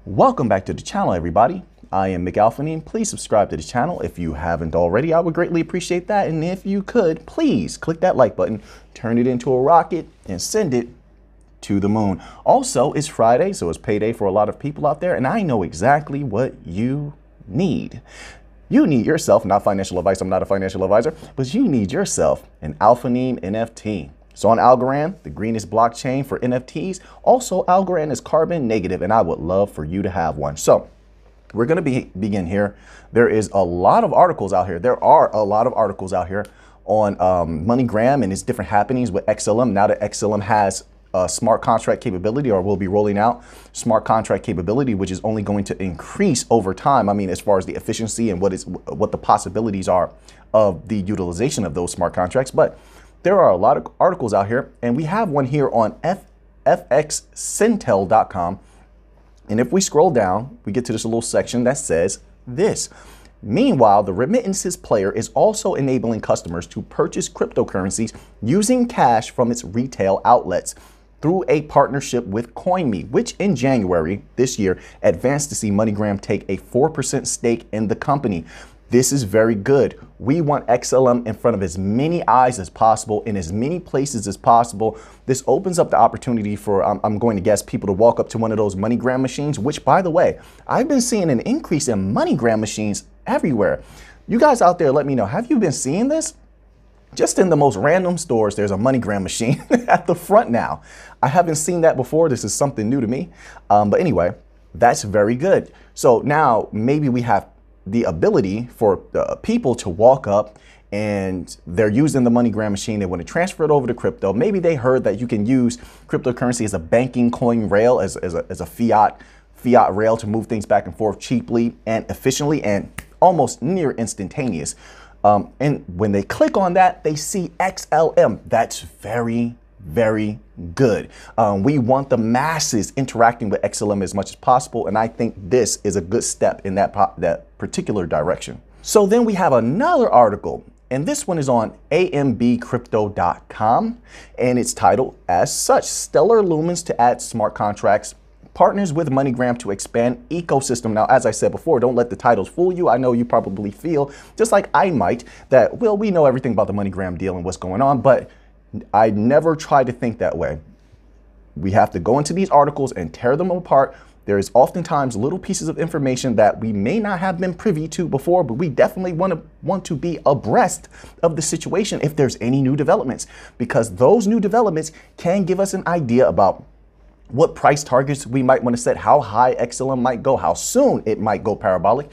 Welcome back to the channel, everybody. I am McAlphanine. Please subscribe to the channel if you haven't already. I would greatly appreciate that. And if you could, please click that like button, turn it into a rocket, and send it to the moon. Also, it's Friday, so it's payday for a lot of people out there, and I know exactly what you need. You need yourself, not financial advice, I'm not a financial advisor, but you need yourself an Alphanine NFT. So on Algorand, the greenest blockchain for NFTs, also Algorand is carbon negative, and I would love for you to have one. So we're going to begin here. There is a lot of articles out here. There are a lot of articles out here on MoneyGram and its different happenings with XLM. Now that XLM has smart contract capability, or will be rolling out smart contract capability, which is only going to increase over time. I mean, as far as the efficiency and what the possibilities are of the utilization of those smart contracts. But there are a lot of articles out here, and we have one here on fxcentel.com. And if we scroll down, we get to this little section that says this. Meanwhile, the remittances player is also enabling customers to purchase cryptocurrencies using cash from its retail outlets through a partnership with CoinMe, which in January this year advanced to see MoneyGram take a 4% stake in the company. This is very good. We want XLM in front of as many eyes as possible, in as many places as possible. This opens up the opportunity for, I'm going to guess, people to walk up to one of those MoneyGram machines, which, by the way, I've been seeing an increase in MoneyGram machines everywhere. You guys out there, let me know, have you been seeing this? Just in the most random stores, there's a MoneyGram machine at the front now. I haven't seen that before. This is something new to me. But anyway, that's very good. So now maybe we have the ability for people to walk up and they're using the MoneyGram machine. They want to transfer it over to crypto. Maybe they heard that you can use cryptocurrency as a banking coin rail, as a fiat rail to move things back and forth cheaply and efficiently and almost near instantaneous. And when they click on that, they see XLM. That's very, very good. We want the masses interacting with XLM as much as possible, and I think this is a good step in that particular direction. So then we have another article, and this one is on ambcrypto.com, and it's titled as such: Stellar Lumens to add smart contracts, partners with MoneyGram to expand ecosystem. Now, as I said before, don't let the titles fool you. I know you probably feel, just like I might, that, well, we know everything about the MoneyGram deal and what's going on, but I never try to think that way. We have to go into these articles and tear them apart. There is oftentimes little pieces of information that we may not have been privy to before, but we definitely want to be abreast of the situation if there's any new developments, because those new developments can give us an idea about what price targets we might want to set, how high XLM might go, how soon it might go parabolic.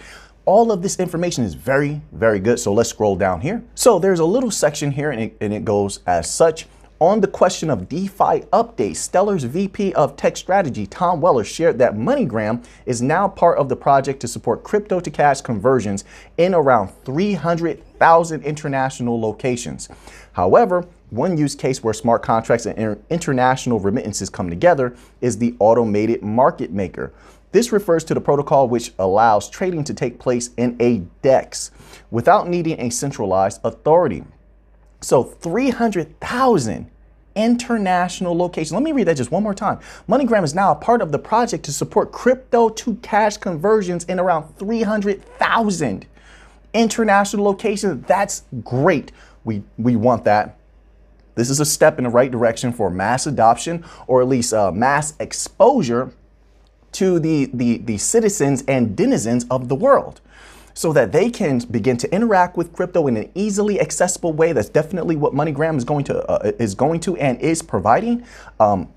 All of this information is very, very good. So let's scroll down here. So there's a little section here, and it goes as such. On the question of DeFi updates, Stellar's VP of Tech Strategy, Tom Weller, shared that MoneyGram is now part of the project to support crypto to cash conversions in around 300,000 international locations. However, one use case where smart contracts and international remittances come together is the automated market maker. This refers to the protocol which allows trading to take place in a DEX without needing a centralized authority. So 300,000 international locations. Let me read that just one more time. MoneyGram is now a part of the project to support crypto to cash conversions in around 300,000 international locations. That's great. We want that. This is a step in the right direction for mass adoption, or at least mass exposure to the citizens and denizens of the world, so that they can begin to interact with crypto in an easily accessible way. That's definitely what MoneyGram is going to and is providing.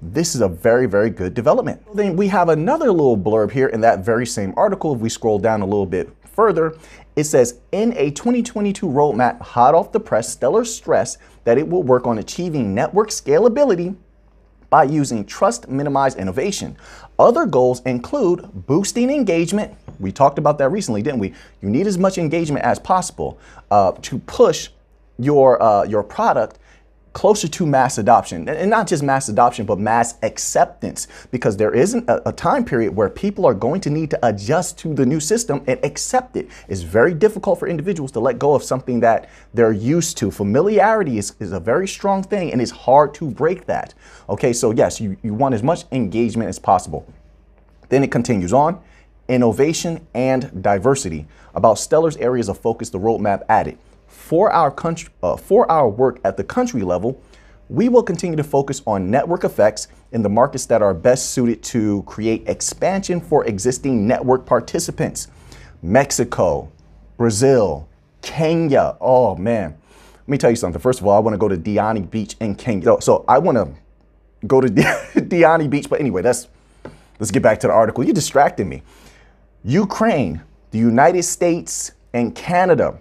This is a very, very good development. Then we have another little blurb here in that very same article. If we scroll down a little bit further, it says, in a 2022 roadmap hot off the press, Stellar stressed that it will work on achieving network scalability by using trust minimized innovation. Other goals include boosting engagement. We talked about that recently, didn't we? You need as much engagement as possible to push your product closer to mass adoption, and not just mass adoption, but mass acceptance, because there isn't a time period where people are going to need to adjust to the new system and accept it. It's very difficult for individuals to let go of something that they're used to. Familiarity is a very strong thing, and it's hard to break that. Okay, so yes, you want as much engagement as possible. Then it continues on. Innovation and diversity. About Stellar's areas of focus, the roadmap added. For our work at the country level, we will continue to focus on network effects in the markets that are best suited to create expansion for existing network participants. Mexico, Brazil, Kenya. Oh man, let me tell you something. First of all, I want to go to Diani Beach in Kenya. So I want to go to Diani Beach. But anyway, let's get back to the article. You're distracting me. Ukraine, the United States, and Canada.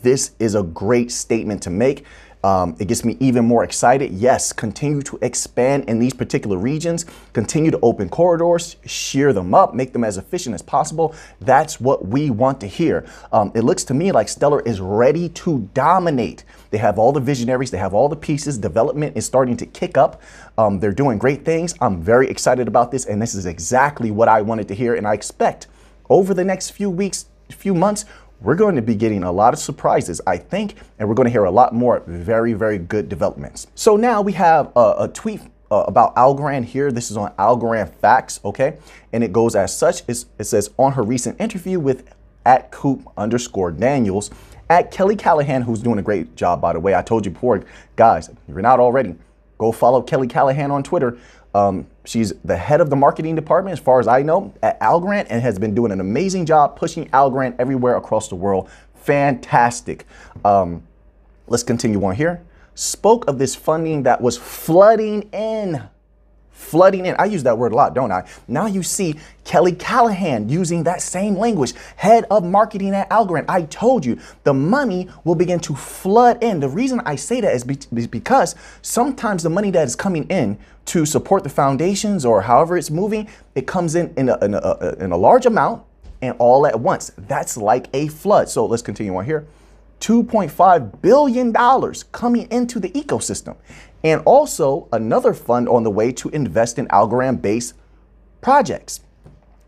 This is a great statement to make. It gets me even more excited. Yes, continue to expand in these particular regions, continue to open corridors, shear them up, make them as efficient as possible. That's what we want to hear. It looks to me like Stellar is ready to dominate. They have all the visionaries, they have all the pieces. Development is starting to kick up. They're doing great things. I'm very excited about this, and this is exactly what I wanted to hear. And I expect over the next few weeks, few months, we're going to be getting a lot of surprises, I think, and we're going to hear a lot more very, very good developments. So now we have a tweet about Algorand here. This is on Algorand Facts, okay? And it goes as such. It says, on her recent interview with @Coop_Daniels, at Kelly Callahan, who's doing a great job, by the way. I told you before, guys, if you're not already, go follow Kelly Callahan on Twitter. She's the head of the marketing department, as far as I know, at Algorand, and has been doing an amazing job pushing Algorand everywhere across the world. Fantastic. Let's continue on here. Spoke of this funding that was flooding in. I use that word a lot, don't I? Now you see Kelly Callahan using that same language, head of marketing at Algorand. I told you the money will begin to flood in. The reason I say that is because sometimes the money that is coming in to support the foundations or however it's moving, it comes in a large amount and all at once. That's like a flood. So let's continue on here. $2.5 billion coming into the ecosystem. And also another fund on the way to invest in Algorand-based projects.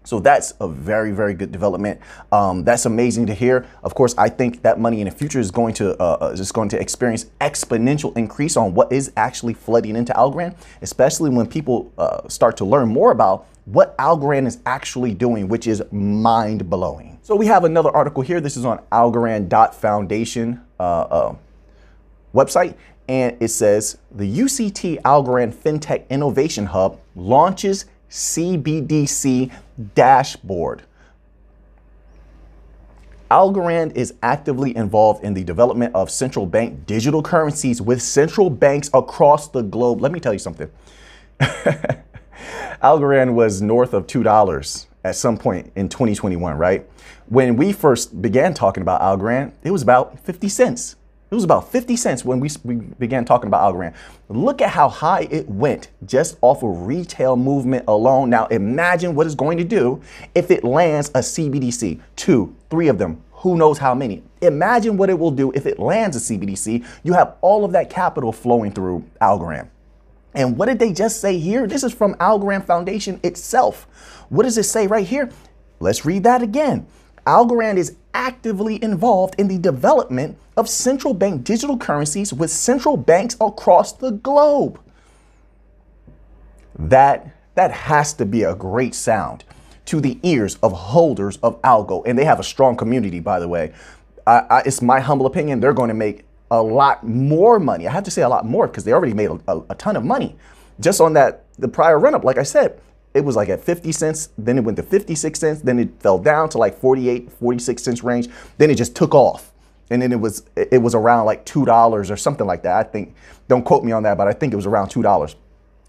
So that's a very, very good development. That's amazing to hear. Of course, I think that money in the future is going to experience exponential increase on what is actually flooding into Algorand, especially when people start to learn more about what Algorand is actually doing, which is mind-blowing. So we have another article here. This is on Algorand.Foundation website. And it says, the UCT Algorand FinTech Innovation Hub launches CBDC dashboard. Algorand is actively involved in the development of central bank digital currencies with central banks across the globe. Let me tell you something. Algorand was north of $2 at some point in 2021, right? When we first began talking about Algorand, it was about 50 cents. It was about 50 cents when we began talking about Algorand. Look at how high it went just off of retail movement alone. Now imagine what it's going to do if it lands a CBDC, 2, 3 of them, who knows how many. Imagine what it will do if it lands a CBDC. You have all of that capital flowing through Algorand. And what did they just say here? This is from Algorand Foundation itself. What does it say right here? Let's read that again. Algorand is actively involved in the development of central bank digital currencies with central banks across the globe. That has to be a great sound to the ears of holders of Algo. And they have a strong community, by the way. It's my humble opinion, they're going to make a lot more money. I have to say a lot more because they already made a ton of money. Just on the prior run-up, like I said, it was like at 50 cents, then it went to 56 cents, then it fell down to like 48, 46 cents range. Then it just took off. And then it was around like $2 or something like that. I think, don't quote me on that, but I think it was around $2.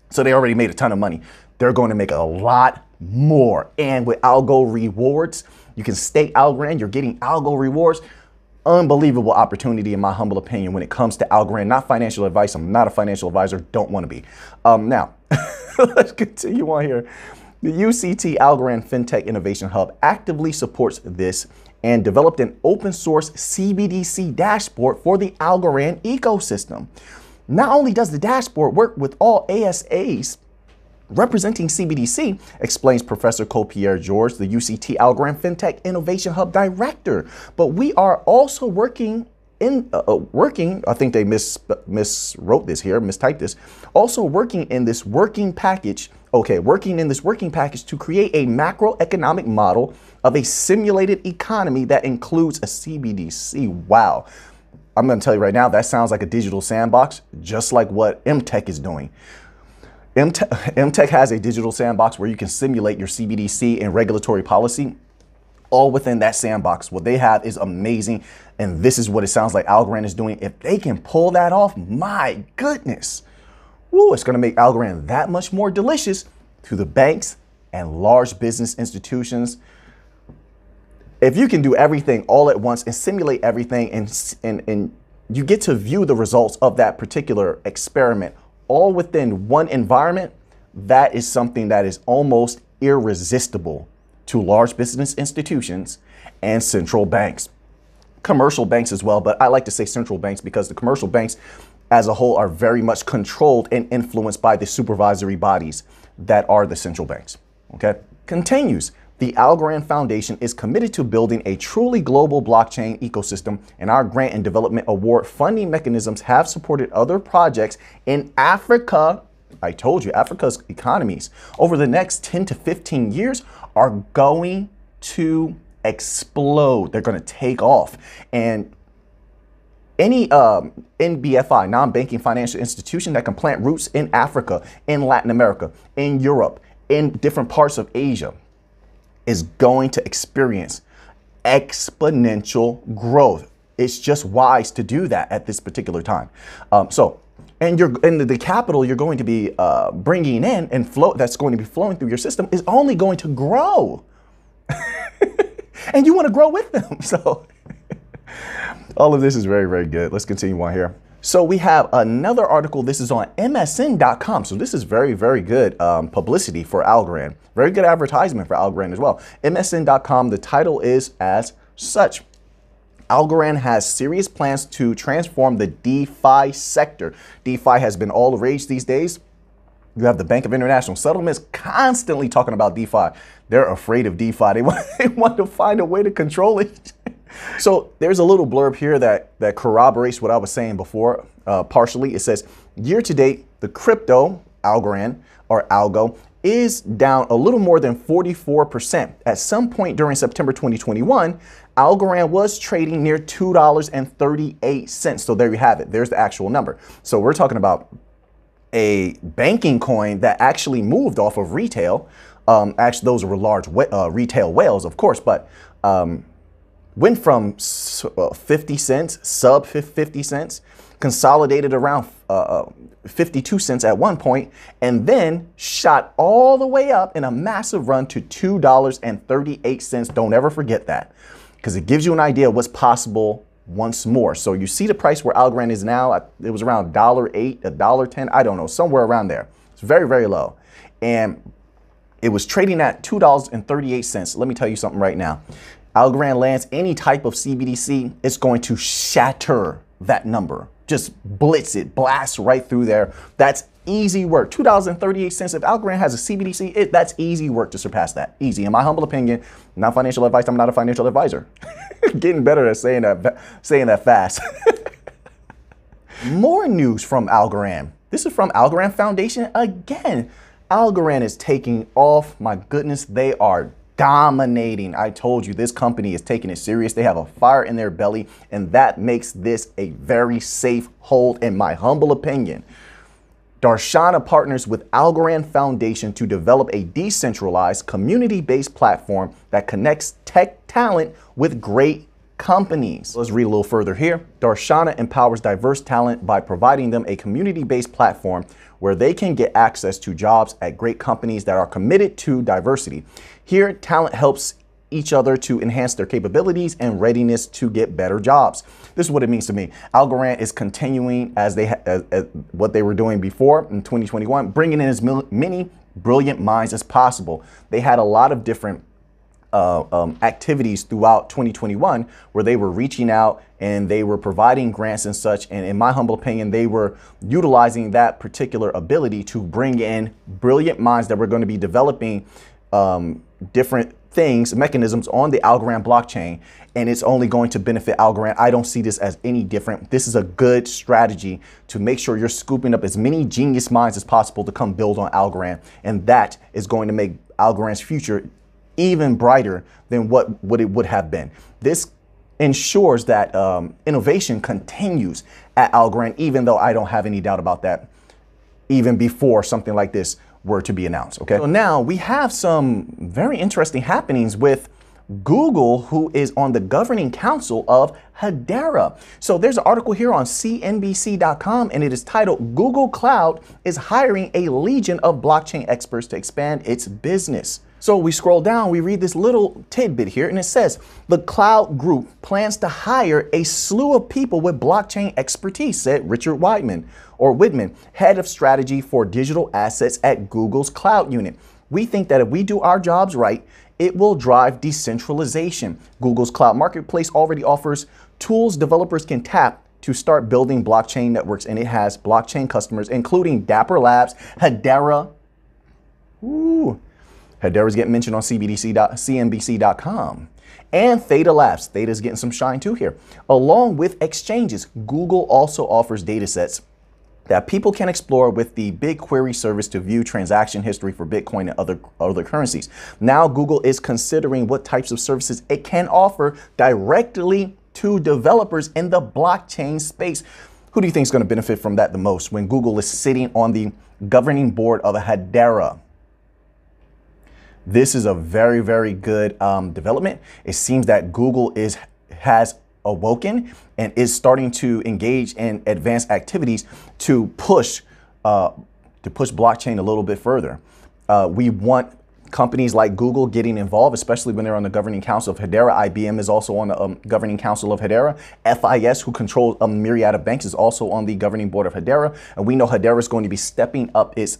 So they already made a ton of money. They're going to make a lot more. And with Algo rewards, you can stake Algorand, you're getting Algo rewards. Unbelievable opportunity in my humble opinion when it comes to Algorand. Not financial advice. I'm not a financial advisor. Don't want to be. Now, let's continue on here. The UCT Algorand FinTech Innovation Hub actively supports this and developed an open source CBDC dashboard for the Algorand ecosystem. Not only does the dashboard work with all ASAs representing CBDC, explains Professor Cole-Pierre George, the UCT Algorand FinTech Innovation Hub director, but we are also working, I think they miswrote this here, mistyped this, also working in this working package Okay, working in this working package to create a macroeconomic model of a simulated economy that includes a CBDC. Wow. I'm going to tell you right now, that sounds like a digital sandbox, just like what MTech is doing. MTech has a digital sandbox where you can simulate your CBDC and regulatory policy all within that sandbox. What they have is amazing. And this is what it sounds like Algorand is doing. If they can pull that off, my goodness, woo, it's going to make Algorand that much more delicious to the banks and large business institutions. If you can do everything all at once and simulate everything and you get to view the results of that particular experiment all within one environment, that is something that is almost irresistible to large business institutions and central banks. Commercial banks as well, but I like to say central banks because the commercial banks as a whole are very much controlled and influenced by the supervisory bodies that are the central banks. Okay, continues. The Algorand Foundation is committed to building a truly global blockchain ecosystem, and our grant and development award funding mechanisms have supported other projects in Africa. I told you, Africa's economies over the next 10 to 15 years are going to explode. They're going to take off. And any NBFI, non-banking financial institution that can plant roots in Africa, in Latin America, in Europe, in different parts of Asia, is going to experience exponential growth. It's just wise to do that at this particular time. And the capital you're going to be bringing in and that's going to be flowing through your system is only going to grow. And you want to grow with them. So all of this is very, very good. Let's continue on here. So we have another article. This is on MSN.com. So this is very, very good publicity for Algorand. Very good advertisement for Algorand as well. MSN.com, the title is as such. Algorand has serious plans to transform the DeFi sector. DeFi has been all the rage these days. You have the Bank of International Settlements constantly talking about DeFi. They're afraid of DeFi. They want to find a way to control it. So there's a little blurb here that corroborates what I was saying before, partially. It says, year to date, the crypto, Algorand, or Algo, is down a little more than 44%. At some point during September 2021, Algorand was trading near $2.38. So there you have it. There's the actual number. So we're talking about a banking coin that actually moved off of retail. Actually, those were large retail whales, of course, but went from 50 cents, sub 50 cents, consolidated around 52 cents at one point, and then shot all the way up in a massive run to $2.38. Don't ever forget that, because it gives you an idea of what's possible once more. So you see the price where Algorand is now. It was around $1.08, $1.10, I don't know, somewhere around there. It's very, very low. And it was trading at $2.38. Let me tell you something right now. Algorand lands any type of CBDC, it's going to shatter that number. Just blitz it, blast right through there. That's easy work. $2.38. If Algorand has a CBDC, that's easy work to surpass that. Easy. In my humble opinion, not financial advice. I'm not a financial advisor. Getting better at saying that fast. More news from Algorand. This is from Algorand Foundation again. Algorand is taking off. My goodness, they are dominating. I told you, this company is taking it serious. They have a fire in their belly, and that makes this a very safe hold, in my humble opinion. Darshana partners with Algorand Foundation to develop a decentralized, community-based platform that connects tech talent with great companies. Let's read a little further here. Darshana empowers diverse talent by providing them a community-based platform where they can get access to jobs at great companies that are committed to diversity. Here, talent helps each other to enhance their capabilities and readiness to get better jobs. This is what it means to me. Algorand is continuing as what they were doing before in 2021, bringing in as many brilliant minds as possible. They had a lot of different activities throughout 2021 where they were reaching out and they were providing grants and such. And in my humble opinion, they were utilizing that particular ability to bring in brilliant minds that were going to be developing different things, mechanisms on the Algorand blockchain, and it's only going to benefit Algorand. I don't see this as any different. This is a good strategy to make sure you're scooping up as many genius minds as possible to come build on Algorand, and that is going to make Algorand's future even brighter than what it would have been. This ensures that innovation continues at Algorand, even though I don't have any doubt about that, even before something like this were to be announced. Okay, so now we have some very interesting happenings with Google, who is on the governing council of Hedera. So there's an article here on CNBC.com, and it is titled, "Google Cloud is hiring a legion of blockchain experts to expand its business." So we scroll down, we read this little tidbit here, and it says, "The Cloud Group plans to hire a slew of people with blockchain expertise," said Richard Whitman, head of strategy for digital assets at Google's Cloud unit. "We think that if we do our jobs right, it will drive decentralization. Google's Cloud Marketplace already offers tools developers can tap to start building blockchain networks, and it has blockchain customers, including Dapper Labs, Hedera." Hedera's getting mentioned on CNBC.com. And Theta Labs. Theta's getting some shine too here. Along with exchanges, Google also offers data sets that people can explore with the BigQuery service to view transaction history for Bitcoin and other currencies. Now Google is considering what types of services it can offer directly to developers in the blockchain space. Who do you think is going to benefit from that the most when Google is sitting on the governing board of Hedera? This is a very, very good development. It seems that Google has awoken and is starting to engage in advanced activities to push blockchain a little bit further. We want companies like Google getting involved, especially when they're on the governing council of Hedera. IBM is also on the governing council of Hedera. FIS, who controls a myriad of banks, is also on the governing board of Hedera. And we know Hedera is going to be stepping up its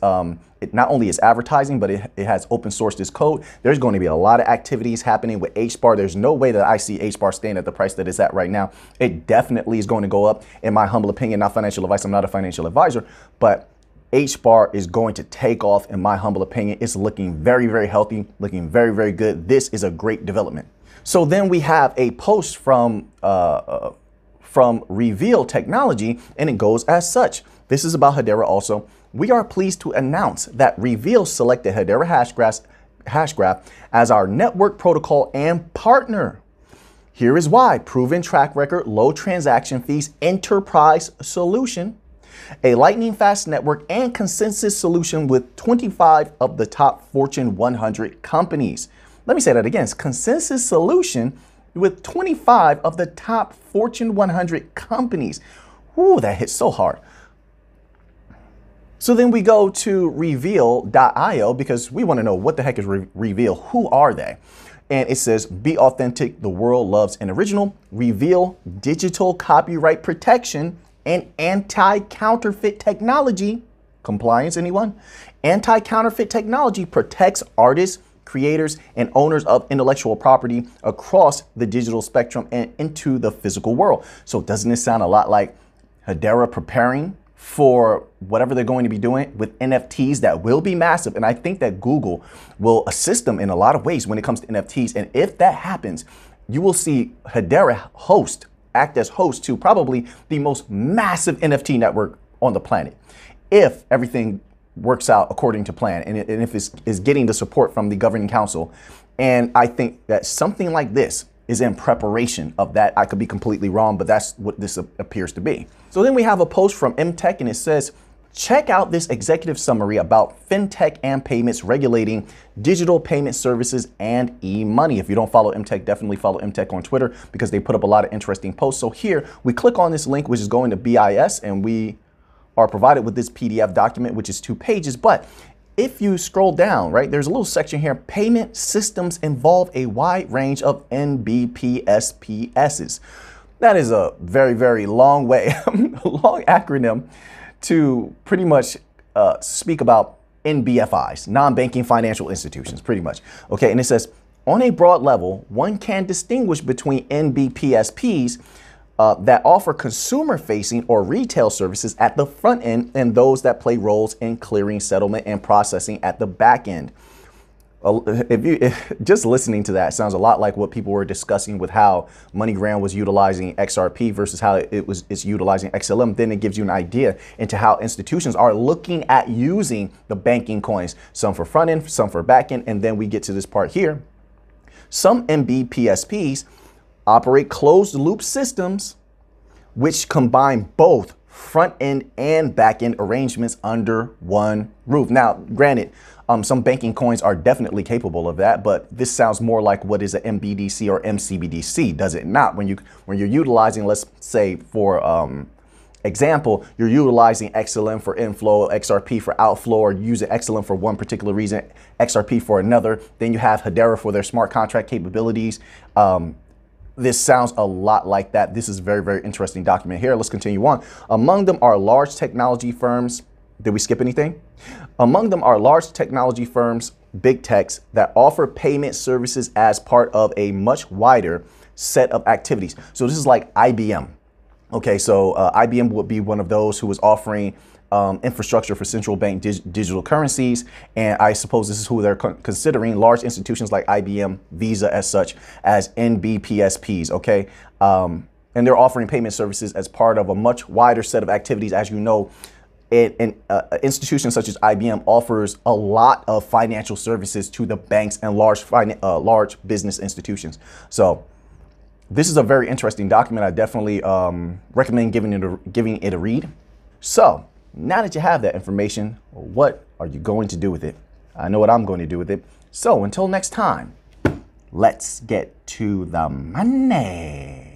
not only its advertising, but it has open sourced its code. There's going to be a lot of activities happening with HBAR. There's no way that I see HBAR staying at the price that it's at right now. It definitely is going to go up, in my humble opinion. Not financial advice. I'm not a financial advisor, but HBAR is going to take off, in my humble opinion. It's looking very, very healthy, looking very, very good. This is a great development. So then we have a post from Reveal Technology, and it goes as such. This is about Hedera also. "We are pleased to announce that Reveal selected Hedera Hashgraph as our network protocol and partner. Here is why: proven track record, low transaction fees, enterprise solution, a lightning fast network, and consensus solution with 25 of the top Fortune 100 companies." Let me say that again. It's consensus solution with 25 of the top Fortune 100 companies. Ooh, that hits so hard. So then we go to reveal.io because we want to know, what the heck is Reveal? Who are they? And it says, "Be authentic, the world loves an original. Reveal digital copyright protection and anti-counterfeit technology." Compliance, anyone? "Anti-counterfeit technology protects artists, creators, and owners of intellectual property across the digital spectrum and into the physical world." So doesn't this sound a lot like Hedera preparing for whatever they're going to be doing with NFTs that will be massive? And I think that Google will assist them in a lot of ways when it comes to NFTs. And if that happens, you will see Hedera act as host to probably the most massive NFT network on the planet, if everything works out according to plan, and if it's getting the support from the governing council. And I think that something like this is in preparation of that. I could be completely wrong, but that's what this appears to be. So then we have a post from MTech, and it says, "Check out this executive summary about fintech and payments regulating digital payment services and e-money." If you don't follow MTech, definitely follow MTech on Twitter because they put up a lot of interesting posts. So here we click on this link, which is going to BIS, and we are provided with this PDF document, which is 2 pages. But if you scroll down, right, there's a little section here. Payment systems involve a wide range of NBPSPSs. That is a very, very long way, a long acronym to pretty much speak about NBFIs, non-banking financial institutions, pretty much. Okay, and it says, on a broad level, one can distinguish between NBPSPs that offer consumer-facing or retail services at the front end and those that play roles in clearing, settlement, and processing at the back end. Just listening to that sounds a lot like what people were discussing with how MoneyGram was utilizing XRP versus how it's utilizing XLM. Then it gives you an idea into how institutions are looking at using the banking coins, some for front end, some for back end. And then we get to this part here. Some MBPSPs operate closed loop systems which combine both front end and back end arrangements under one roof. Now, granted, some banking coins are definitely capable of that, but this sounds more like what is an MBDC or MCBDC, does it not? When you're utilizing, let's say for example, you're utilizing XLM for inflow, XRP for outflow, or using XLM for one particular reason, XRP for another. Then you have Hedera for their smart contract capabilities. This sounds a lot like that. This is a very, very interesting document here. Let's continue on. Among them are large technology firms. Did we skip anything? Among them are large technology firms, big techs, that offer payment services as part of a much wider set of activities. So this is like IBM. Okay, so IBM would be one of those who was offering infrastructure for central bank digital currencies. And I suppose this is who they're considering, large institutions like IBM, Visa as such, as NBPSPs, okay? And they're offering payment services as part of a much wider set of activities. As you know, an institution such as IBM offers a lot of financial services to the banks and large business institutions. So this is a very interesting document. I definitely recommend giving it a read. So now that you have that information, what are you going to do with it? I know what I'm going to do with it. So until next time, let's get to the money.